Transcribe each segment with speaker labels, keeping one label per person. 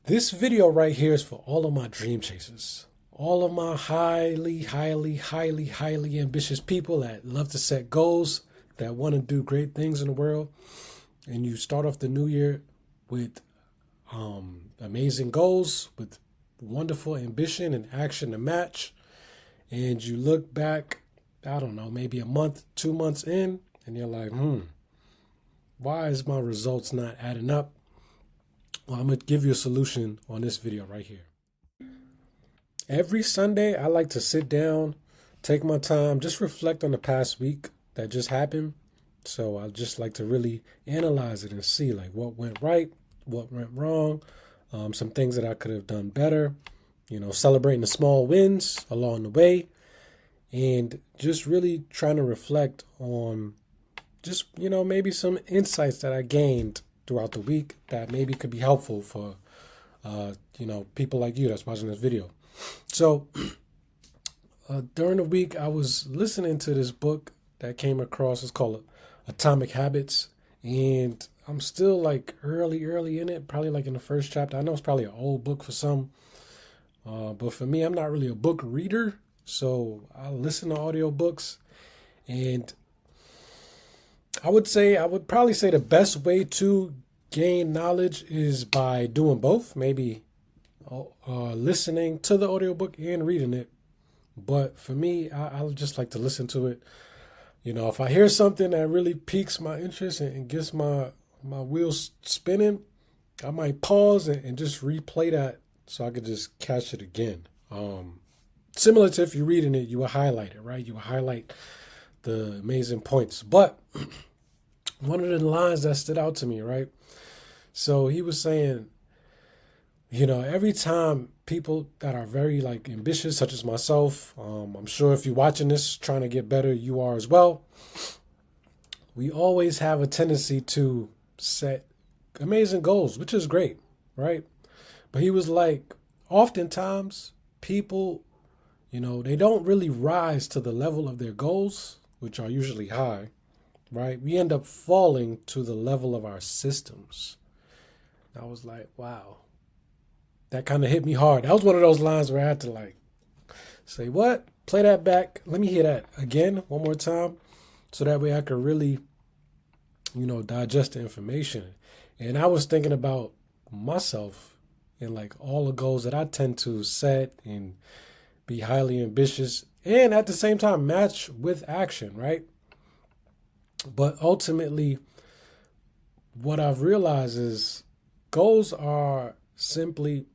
Speaker 1: This video right here is for all of my dream chasers, all of my highly ambitious people that love to set goals, that want to do great things in the world. And you start off the new year with amazing goals, with wonderful ambition and action to match. And you look back, I don't know, maybe a month, 2 months in, and you're like, why is my results not adding up? Well, I'm going to give you a solution on this video right here. Every Sunday, I like to sit down, take my time, just reflect on the past week that just happened. So I just like to really analyze it and see like what went right, what went wrong, some things that I could have done better, celebrating the small wins along the way, and just really trying to reflect on just, maybe some insights that I gained throughout the week that maybe could be helpful for, people like you that's watching this video. So during the week, I was listening to this book that came across. It's called Atomic Habits. And I'm still like early in it, probably like in the first chapter. I know it's probably an old book for some. But for me, I'm not really a book reader. So I listen to audiobooks. And I would probably say the best way to gain knowledge is by doing both. Maybe listening to the audiobook and reading it. But for me, I just like to listen to it. If I hear something that really piques my interest and gets my wheels spinning, I might pause and just replay that so I could just catch it again. Similar to if you're reading it, you will highlight it, right? You will highlight the amazing points. But one of the lines that stood out to me, right? So he was saying, every time people that are very like ambitious, such as myself, I'm sure if you're watching this trying to get better, you are as well. We always have a tendency to set amazing goals, which is great, right? But he was like, oftentimes people, they don't really rise to the level of their goals, which are usually high, right? We end up falling to the level of our systems. I was like, wow. That kind of hit me hard. That was one of those lines where I had to like say, what? Play that back. Let me hear that again one more time. So that way I could really, digest the information. And I was thinking about myself and like all the goals that I tend to set and be highly ambitious and at the same time match with action, right? But ultimately, what I've realized is goals are simply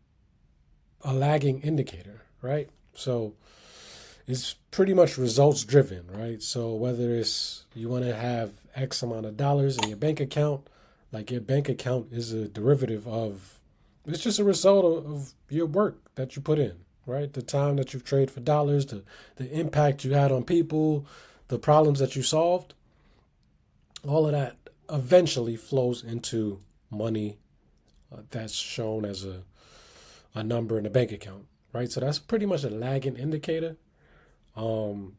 Speaker 1: a lagging indicator, right? So it's pretty much results driven, right? So whether it's you want to have X amount of dollars in your bank account, like your bank account is a derivative of, it's just a result of your work that you put in, right? The time that you've traded for dollars, the impact you had on people, the problems that you solved, all of that eventually flows into money that's shown as a number in the bank account, right? So that's pretty much a lagging indicator. So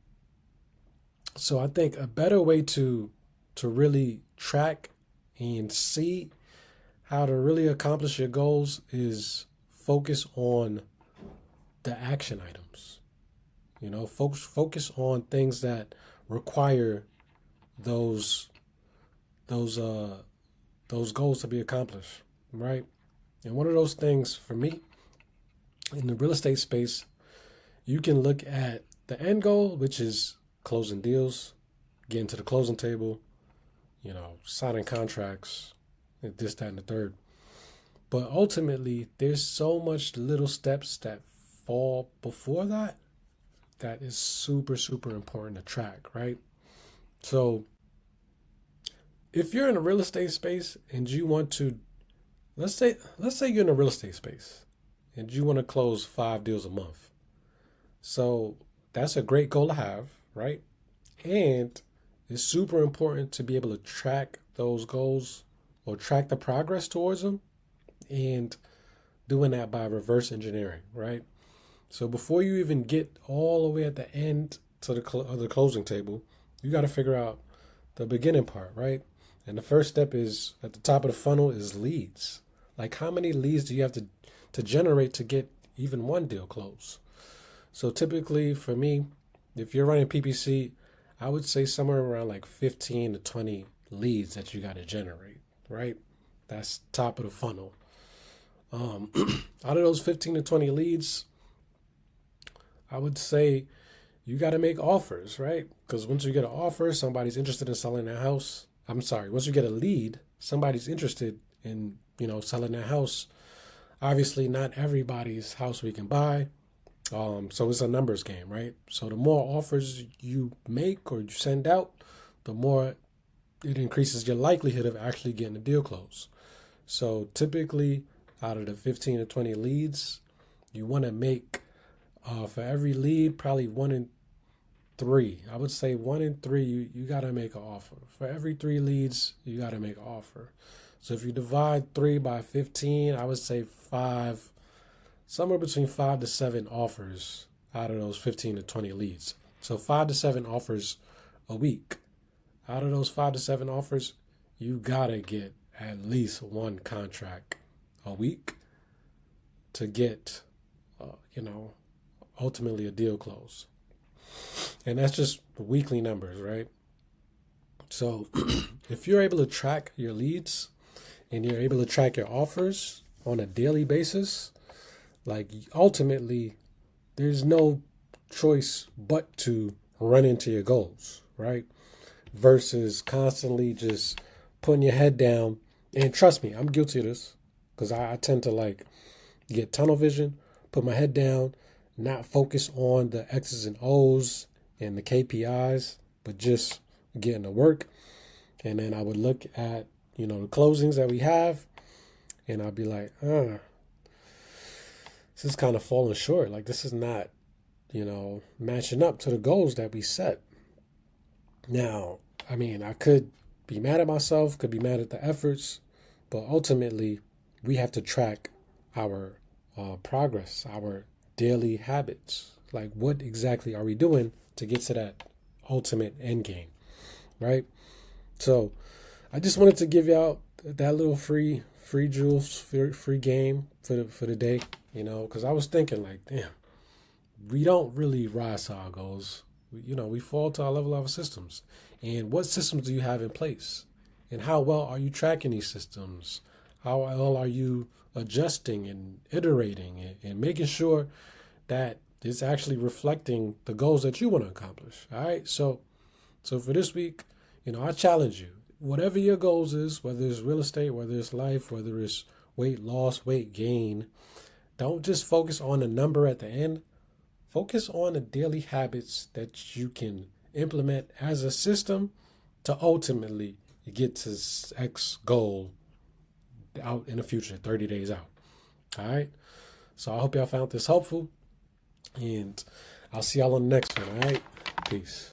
Speaker 1: I think a better way to really track and see how to really accomplish your goals is focus on the action items. Focus on things that require those those goals to be accomplished, right? And one of those things for me in the real estate space, you can look at the end goal, which is closing deals, getting to the closing table, signing contracts, and this, that, and the third. But ultimately, there's so much little steps that fall before that is super, super important to track, right? So if you're in a real estate space and you want to, let's say you're in a real estate space and you want to close 5 deals a month. So that's a great goal to have, right? And it's super important to be able to track those goals or track the progress towards them, and doing that by reverse engineering, right? So before you even get all the way at the end to the closing table, you got to figure out the beginning part, right? And the first step is at the top of the funnel is leads. Like how many leads do you have to generate to get even one deal closed. So typically for me, if you're running PPC, I would say somewhere around like 15 to 20 leads that you got to generate, right? That's top of the funnel. Out of those 15 to 20 leads, I would say you got to make offers, right? Because once you get an offer, somebody's interested in selling their house. I'm sorry, once you get a lead, somebody's interested in, selling their house. Obviously, not everybody's house we can buy. So it's a numbers game, right? So the more offers you make or you send out, the more it increases your likelihood of actually getting a deal closed. So typically, out of the 15 to 20 leads, you want to make for every lead, probably 1 in 3. I would say 1 in 3, you got to make an offer. For every 3 leads, you got to make an offer. So if you divide 3 by 15, I would say 5, somewhere between 5 to 7 offers out of those 15 to 20 leads. So 5 to 7 offers a week. Out of those 5 to 7 offers, you got to get at least one contract a week to get, ultimately a deal close. And that's just weekly numbers, right? So if you're able to track your leads and you're able to track your offers on a daily basis, like ultimately there's no choice but to run into your goals, right? Versus constantly just putting your head down. And trust me, I'm guilty of this because I tend to get tunnel vision, put my head down, not focus on the X's and O's and the KPIs, but just getting to work. And then I would look at, the closings that we have, and I'd be like, this is kind of falling short. Like, this is not, matching up to the goals that we set. Now, I could be mad at myself, could be mad at the efforts, but ultimately we have to track our progress, our daily habits. Like, what exactly are we doing to get to that ultimate end game, right? So I just wanted to give y'all that little free jewels, free game for the day, because I was thinking damn, we don't really rise to our goals. We fall to our level of our systems. And what systems do you have in place? And how well are you tracking these systems? How well are you adjusting and iterating and making sure that it's actually reflecting the goals that you want to accomplish? All right. So for this week, I challenge you, whatever your goals is, whether it's real estate, whether it's life, whether it's weight loss, weight gain, don't just focus on the number at the end. Focus on the daily habits that you can implement as a system to ultimately get to X goal out in the future, 30 days out. All right. So I hope y'all found this helpful, and I'll see y'all on the next one. All right. Peace.